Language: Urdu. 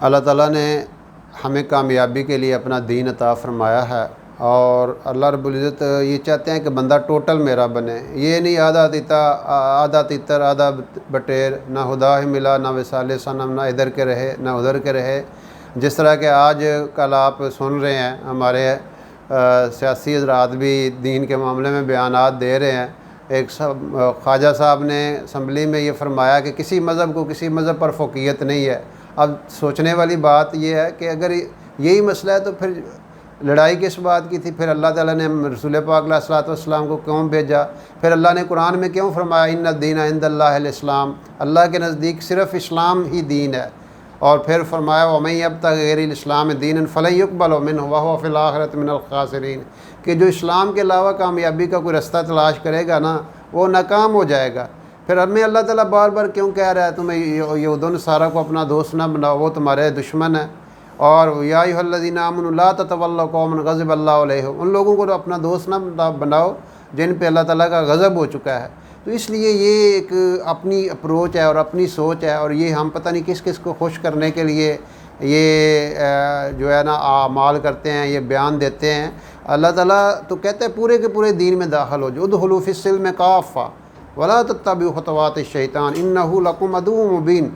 اللہ تعالیٰ نے ہمیں کامیابی کے لیے اپنا دین عطا فرمایا ہے، اور اللہ رب العزت یہ چاہتے ہیں کہ بندہ ٹوٹل میرا بنے، یہ نہیں آدھا تیتا آدھا تیتر آدھا بٹیر، نہ خدا ہی ملا نہ وصال صنم، نہ ادھر کے رہے نہ ادھر کے رہے۔ جس طرح کہ آج کل آپ سن رہے ہیں ہمارے سیاسی حضرات بھی دین کے معاملے میں بیانات دے رہے ہیں۔ ایک خواجہ صاحب نے اسمبلی میں یہ فرمایا کہ کسی مذہب کو کسی مذہب پر فوقیت نہیں ہے۔ اب سوچنے والی بات یہ ہے کہ اگر یہی مسئلہ ہے تو پھر لڑائی کس بات کی تھی؟ پھر اللہ تعالیٰ نے رسول پاک علیہ الصلوۃ والسلام کو کیوں بھیجا؟ پھر اللہ نے قرآن میں کیوں فرمایا ان الدین عند اللہ الاسلام، اللہ کے نزدیک صرف اسلام ہی دین ہے؟ اور پھر فرمایا وَمَن يَبْتَغِ غَيْرَ الْإِسْلَامِ دِينًا فَلَن يُقْبَلَ مِنْهُ وَهُوَ فِي الْآخِرَةِ مِنَ الْخَاسِرِينَ، کہ جو اسلام کے علاوہ کامیابی کا کوئی رستہ تلاش کرے گا نا وہ ناکام ہو جائے گا۔ پھر ہمیں اللہ تعالیٰ بار بار کیوں کہہ رہا ہے تمہیں یہود و نصارہ کو اپنا دوست نہ بناؤ، وہ تمہارے دشمن ہیں؟ اور یا ایھا الذین آمنوا لا تتولوا قوما غضب اللہ علیہم، ان لوگوں کو اپنا دوست نہ بناؤ جن پہ اللہ تعالیٰ کا غضب ہو چکا ہے۔ تو اس لیے یہ ایک اپنی اپروچ ہے اور اپنی سوچ ہے، اور یہ ہم پتہ نہیں کس کس کو خوش کرنے کے لیے یہ جو ہے نا اعمال کرتے ہیں، یہ بیان دیتے ہیں۔ اللہ تعالیٰ تو کہتے ہیں پورے کے پورے دین میں داخل ہو جو ادخلوا فی السلم کافہ ولا تتبعوا خطوات الشیطان انہ لکم عدو مبین۔